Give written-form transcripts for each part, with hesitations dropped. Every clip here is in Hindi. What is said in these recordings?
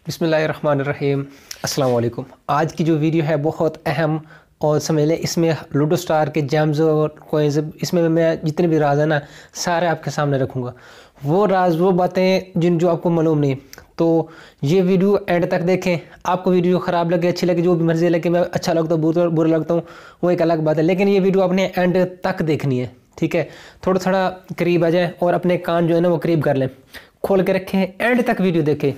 बिस्मिल्लाहिर्रहमानिर्रहीम। अस्सलाम वालेकुम। आज की जो वीडियो है बहुत अहम और समझ लें इसमें लूडो स्टार के जेम्स और कोइंस, इसमें मैं जितने भी राज हैं ना सारे आपके सामने रखूँगा। वो राज, वो बातें जो आपको मालूम नहीं। तो ये वीडियो एंड तक देखें। आपको वीडियो ख़राब लगे, अच्छी लगे, जो भी मर्ज़ी लगे, मैं अच्छा लगता हूँ बुरा लगता हूँ, वो एक अलग बात है, लेकिन ये वीडियो आपने एंड तक देखनी है, ठीक है। थोड़ा थोड़ा करीब आ जाए और अपने कान जो है ना वो करीब कर लें, खोल के रखें, एंड तक वीडियो देखें।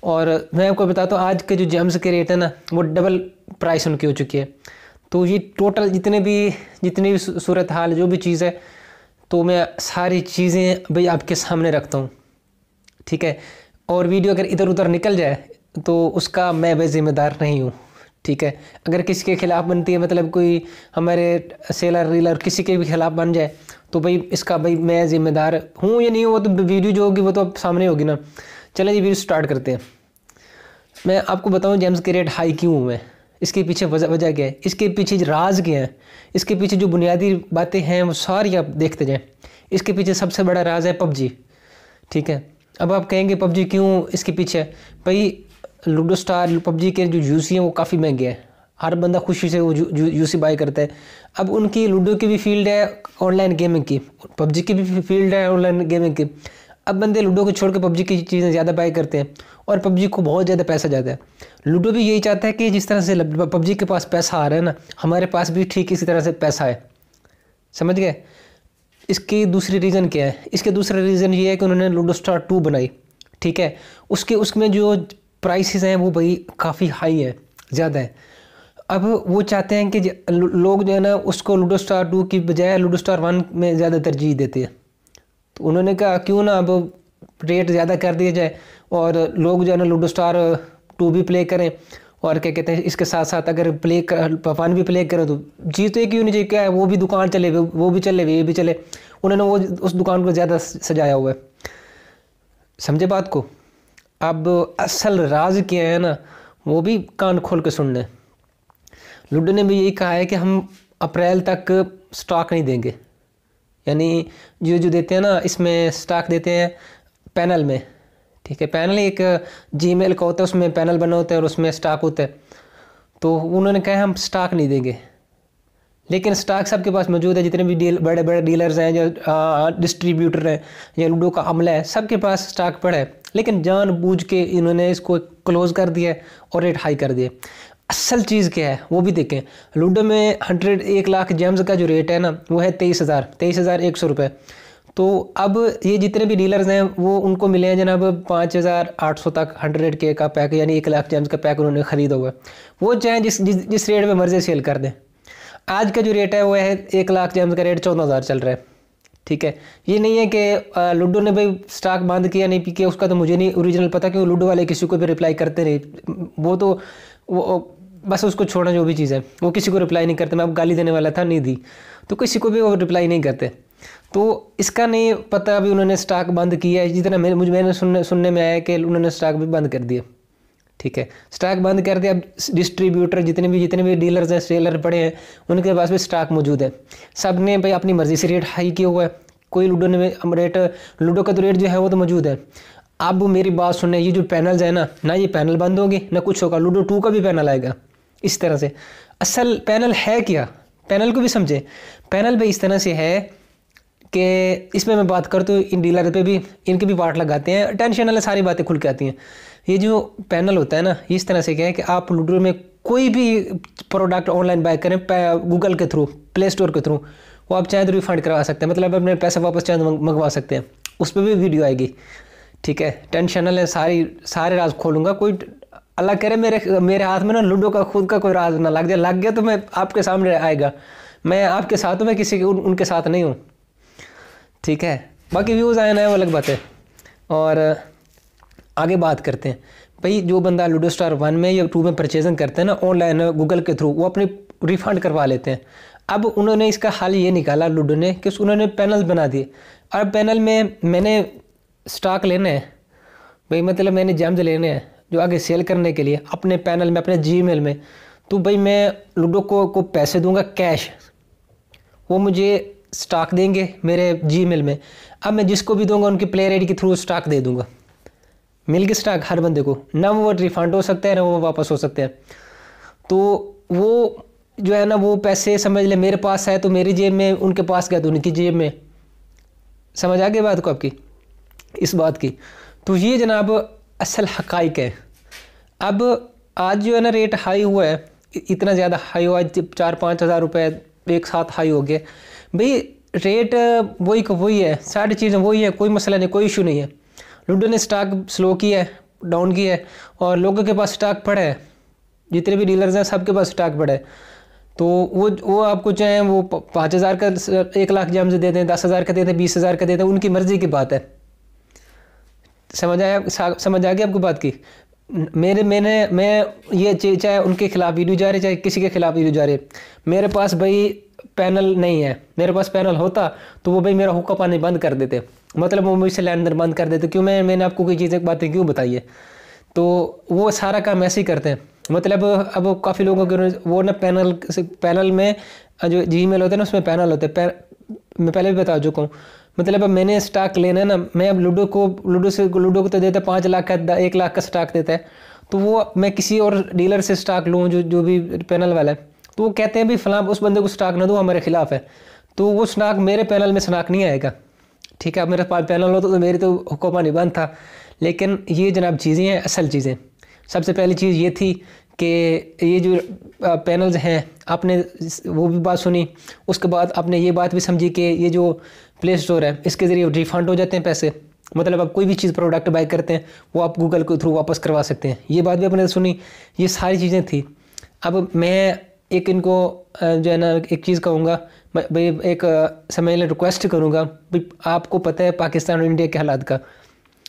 और मैं आपको बताता हूँ आज के जो जेम्स के रेट है ना वो डबल प्राइस उनकी हो चुकी है। तो ये टोटल जितनी भी सूरत हाल जो भी चीज़ है, तो मैं सारी चीज़ें भाई आपके सामने रखता हूँ, ठीक है। और वीडियो अगर इधर उधर निकल जाए तो उसका मैं भाई जिम्मेदार नहीं हूँ, ठीक है। अगर किसी के खिलाफ़ बनती है, मतलब कोई हमारे सेलर रीलर किसी के भी खिलाफ़ बन जाए, तो भाई इसका भाई मैं ज़िम्मेदार हूँ या नहीं हूँ, वो तो वीडियो जो होगी वो तो अब सामने होगी ना। चलें जी वीडियो स्टार्ट करते हैं। मैं आपको बताऊं जेम्स के रेट हाई क्यों हुए हैं, इसके पीछे वजह क्या है, इसके पीछे राज क्या है, इसके पीछे जो बुनियादी बातें हैं वो सारी आप देखते जाएं। इसके पीछे सबसे बड़ा राज है पबजी, ठीक है। अब आप कहेंगे पबजी क्यों इसके पीछे है? भाई लूडो स्टार पबजी के जो यूसी हैं वो काफ़ी महंगे हैं, हर बंदा खुशी से वो यूसी बाय करता है। अब उनकी लूडो की भी फील्ड है, ऑनलाइन गेमिंग की, पबजी की भी फील्ड है ऑनलाइन गेमिंग की। अब बंदे लूडो को छोड़ के पबजी की चीज़ें ज़्यादा बाय करते हैं और पबजी को बहुत ज़्यादा पैसा जाता है। लूडो भी यही चाहता है कि जिस तरह से पबजी के पास पैसा आ रहा है ना, हमारे पास भी ठीक इसी तरह से पैसा है, समझ गए। इसकी दूसरी रीज़न क्या है? इसके दूसरा रीज़न ये है कि उन्होंने लूडो स्टार 2 बनाई, ठीक है। उसमें जो प्राइसेस हैं वो भाई काफ़ी हाई है, ज़्यादा है। अब वो चाहते हैं कि लोग जो है ना उसको लूडो स्टार 2 की बजाय लूडो स्टार 1 में ज़्यादा तरजीह देते हैं। तो उन्होंने कहा क्यों ना अब रेट ज़्यादा कर दिया जाए और लोग जो है ना लूडो स्टार 2 भी प्ले करें, और क्या कहते हैं इसके साथ साथ अगर वन भी प्ले करें तो चीज़ तो एक ही होनी चाहिए, क्या है, वो भी दुकान चले, वो भी चले, ये भी चले। उन्होंने वो उस दुकान को ज़्यादा सजाया हुआ है, समझे बात को। अब असल राज क्या है ना वो भी कान खोल के सुनना है। लूडो ने भी यही कहा है कि हम अप्रैल तक स्टॉक नहीं देंगे, यानी जो देते हैं ना इसमें स्टॉक देते हैं पैनल में, ठीक है। पैनल एक जीमेल का होता है, उसमें पैनल बना होता है और उसमें स्टॉक होता है। तो उन्होंने कहा हम स्टॉक नहीं देंगे, लेकिन स्टॉक सबके पास मौजूद है, जितने भी बड़े बड़े डीलर्स हैं, जो डिस्ट्रीब्यूटर हैं या लूडो का अमला है, सबके पास स्टॉक पड़ा है। लेकिन जानबूझ के इन्होंने इसको क्लोज़ कर दिया और रेट हाई कर दिया। असल चीज़ क्या है वो भी देखें। लूडो में 1 लाख जेम्स का जो रेट है ना वो है 23,100 रुपये। तो अब ये जितने भी डीलर्स हैं वो उनको मिले हैं जनाब 5,800 तक 100K का पैक, यानी 1 लाख जेम्स का पैक उन्होंने ख़रीदा हुआ है। वो चाहे जिस रेट में मर्जी सेल कर दें। आज का जो रेट है वो है 1 लाख जेम्स का रेट 14,000 चल रहा है, ठीक है। ये नहीं है कि लूडो ने भाई स्टॉक बंद किया नहीं पी के, उसका तो मुझे नहीं ओरिजिनल पता, क्योंकि लूडो वाले किसी को भी रिप्लाई करते नहीं। वो तो वो बस उसको छोड़ना, जो भी चीज़ है वो किसी को रिप्लाई नहीं करते। मैं अब गाली देने वाला था, नहीं दी, तो किसी को भी वो रिप्लाई नहीं करते। तो इसका नहीं पता अभी उन्होंने स्टॉक बंद किया है, जितना मैंने सुनने में आया कि उन्होंने स्टॉक भी बंद कर दिया, ठीक है। स्टॉक बंद कर दिया। अब डिस्ट्रीब्यूटर जितने भी डीलर्स हैं, सेलर पड़े हैं, उनके पास भी स्टॉक मौजूद है। सब ने भाई अपनी मर्ज़ी से रेट हाई किया हुआ है। कोई लूडो ने रेट, लूडो का तो रेट जो है वो तो मौजूद है। अब मेरी बात सुनने, ये जो पैनल्स है ना ये पैनल बंद होंगे ना कुछ होगा, लूडो 2 का भी पैनल आएगा इस तरह से। असल पैनल है क्या, पैनल को भी समझे। पैनल भाई इस तरह से है कि इसमें मैं बात करता हूँ, इन डीलर पे भी इनके भी पार्ट लगाते हैं, टेंशन वाले सारी बातें खुल के आती हैं। ये जो पैनल होता है ना इस तरह से क्या है कि आप लूडो में कोई भी प्रोडक्ट ऑनलाइन बाय करें गूगल के थ्रू, प्ले स्टोर के थ्रू, वो आप चाहें तो रिफंड करवा सकते हैं, मतलब अपने पैसे वापस चाहें तो मंगवा सकते हैं। उस पर भी वीडियो आएगी, ठीक है। टेंशन वाले सारे राज खोलूँगा। कोई अल्लाह करे मेरे हाथ में ना लूडो का खुद का कोई राज ना लग जाए, लग गया तो मैं आपके सामने आएगा, मैं आपके साथ हूँ, मैं किसी के उनके साथ नहीं हूँ, ठीक है। बाकी व्यूज़ आए ना वो अलग बात है। और आगे बात करते हैं। भाई जो बंदा लूडो स्टार 1 में या 2 में परचेजिंग करते हैं ना ऑनलाइन गूगल के थ्रू, वो अपनी रिफ़ंड करवा लेते हैं। अब उन्होंने इसका हल ये निकाला लूडो ने कि उन्होंने पैनल बना दिए। और पैनल में मैंने स्टॉक लेना है भाई, मतलब मैंने जेम्स लेने हैं जो आगे सेल करने के लिए अपने पैनल में, अपने जीमेल में। तो भाई मैं लूडो को पैसे दूंगा कैश, वो मुझे स्टॉक देंगे मेरे जीमेल में। अब मैं जिसको भी दूंगा उनके प्लेयर आईडी के थ्रू स्टॉक दे दूंगा, मिल गया स्टॉक हर बंदे को, ना वो रिफंड हो सकता है ना वो वापस हो सकते हैं। तो वो जो है ना वो पैसे समझ ले मेरे पास है तो मेरी जेब में, उनके पास गया तो उनकी जेब में। समझ आ गई बात को आपकी इस बात की। तो ये जनाब असल हकाइक है। अब आज जो है ना रेट हाई हुआ है, इतना ज़्यादा हाई हुआ है, 4-5 हज़ार रुपये एक साथ हाई हो गए भाई। रेट वही को वही है, सारी चीज़ें वही है, कोई मसला नहीं, कोई इशू नहीं है। लूडो ने स्टॉक स्लो किया है, डाउन किया है, और लोगों के पास स्टॉक पड़ा है, जितने भी डीलर्स हैं सबके पास स्टॉक पड़ा है। तो वो आपको चाहे वो 5,000 का 1 लाख जेम्स दे दें, 10,000 का दे दें, 20,000 का दे दें, उनकी मर्जी की बात है। समझ आ गई आपको बात की। मैं ये चाहे उनके खिलाफ वीडियो जा रहे चाहे किसी के खिलाफ वीडियो जा रहे, मेरे पास भाई पैनल नहीं है। मेरे पास पैनल होता तो वो भाई मेरा हुक्का पानी बंद कर देते, मतलब वो मुझसे लेन देन बंद कर देते। क्यों मैंने आपको कोई चीज़ें बातें क्यों बताई है। तो वो सारा काम ऐसे ही करते हैं। मतलब अब काफ़ी लोगों के वो ना पैनल में जो जीमेल होता है ना उसमें पैनल होते हैं। मैं पहले भी बता चुका हूँ। मतलब अब मैंने स्टॉक लेना है ना, मैं अब लूडो को तो देता है 5 लाख का 1 लाख का स्टॉक देता है। तो वो मैं किसी और डीलर से स्टॉक लूँ जो भी पैनल वाला है, तो वो कहते हैं भी फलां उस बंदे को स्टॉक ना दो, हमारे खिलाफ है। तो वो स्टॉक मेरे पैनल में स्टॉक नहीं आएगा। ठीक है, अब मेरे पास पैनल होता तो मेरी तो हुक्का नहीं बंद था। लेकिन ये जनाब चीज़ें हैं, असल चीज़ें। सबसे पहली चीज़ ये थी कि ये जो पैनल्स हैं, आपने वो भी बात सुनी, उसके बाद आपने ये बात भी समझी कि ये जो प्ले स्टोर है इसके ज़रिए रिफ़ंड हो जाते हैं पैसे। मतलब आप कोई भी चीज़ प्रोडक्ट बाय करते हैं वो आप गूगल के थ्रू वापस करवा सकते हैं। ये बात भी आपने सुनी, ये सारी चीज़ें थी। अब मैं एक इनको जो है ना एक चीज़ कहूँगा भाई, एक समझ लें रिक्वेस्ट करूँगा भाई। आपको पता है पाकिस्तान और इंडिया के हालात का,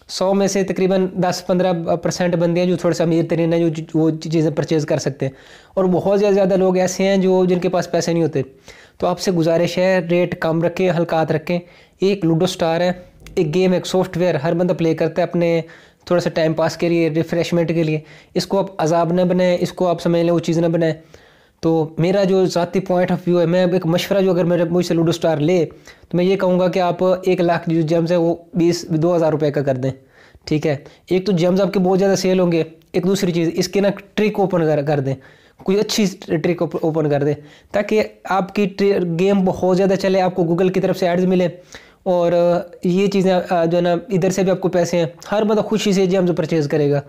100 में से तकरीबन 10-15% बंदे हैं जो थोड़े से अमीर तरीन हैं, जो वो चीज़ें परचेज़ कर सकते हैं, और बहुत ज़्यादा लोग ऐसे हैं जो जिनके पास पैसे नहीं होते। तो आपसे गुजारिश है रेट कम रखें, हल्कात रखें। एक लूडो स्टार है, एक गेम, एक सॉफ्टवेयर, हर बंदा प्ले करता है अपने थोड़ा सा टाइम पास के लिए, रिफ़्रेशमेंट के लिए। इसको आप अजाब न बनाएं, इसको आप समझ लें वो चीज़ न बनाएं। तो मेरा जो ज़ाती पॉइंट ऑफ व्यू है, मैं एक मशवरा जो अगर मेरे मुझसे लूडो स्टार ले तो मैं ये कहूँगा कि आप 1 लाख जो जेम्स है वो 2,000 रुपये का कर दें। ठीक है, एक तो जेम्स आपके बहुत ज़्यादा सेल होंगे, एक दूसरी चीज़ इसके ना ट्रिक ओपन कर दें, कोई अच्छी ट्रिक ओपन कर दें ताकि आपकी गेम बहुत ज़्यादा चले, आपको गूगल की तरफ से एड्स मिले, और ये चीज़ें जो है ना इधर से भी आपको पैसे हैं, हर बंदा खुशी से जेम्स परचेज़ करेगा।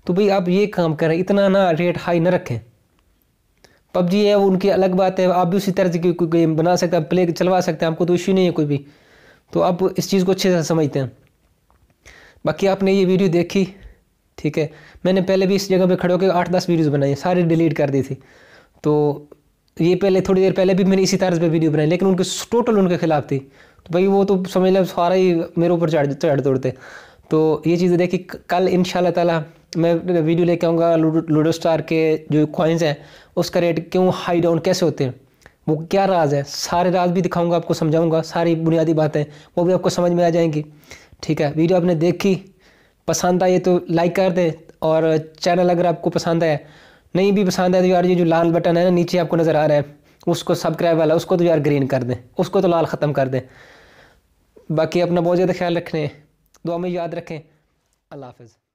तो भाई आप ये काम करें, इतना ना रेट हाई ना रखें। पबजी है वो उनकी अलग बात है, आप भी उसी तरह की कोई गेम बना सकते हैं, प्ले चलवा सकते हैं, आपको तो इश्यू नहीं है कोई भी। तो आप इस चीज़ को अच्छे से समझते हैं। बाकी आपने ये वीडियो देखी, ठीक है, मैंने पहले भी इस जगह पे खड़े होकर 8-10 वीडियोज़ बनाई, सारी डिलीट कर दी थी। तो ये पहले थोड़ी देर पहले भी मैंने इसी तर्ज पे वीडियो बनाई, लेकिन उनके टोटल उनके खिलाफ थी। तो भाई वो तो समझ लें सारा ही मेरे ऊपर चढ़ तोड़ते। तो ये चीज़ें देखी। कल इंशाल्लाह ताला मैं वीडियो लेके आऊँगा लूडो स्टार के जो कॉइन्स हैं उसका रेट क्यों हाई डाउन कैसे होते हैं, वो क्या राज है, सारे राज भी दिखाऊंगा आपको, समझाऊंगा, सारी बुनियादी बातें वो भी आपको समझ में आ जाएंगी। ठीक है, वीडियो आपने देखी, पसंद आई तो लाइक कर दें, और चैनल अगर आपको पसंद है, नहीं भी पसंद है तो यार ये जो लाल बटन है ना नीचे आपको नज़र आ रहा है उसको सब्सक्राइब वाला, उसको तो यार ग्रीन कर दें, उसको तो लाल ख़त्म कर दें। बाकी अपना बहुत ज़्यादा ख्याल रखें, दुआ में याद रखें। अल्लाह हाफ़िज़।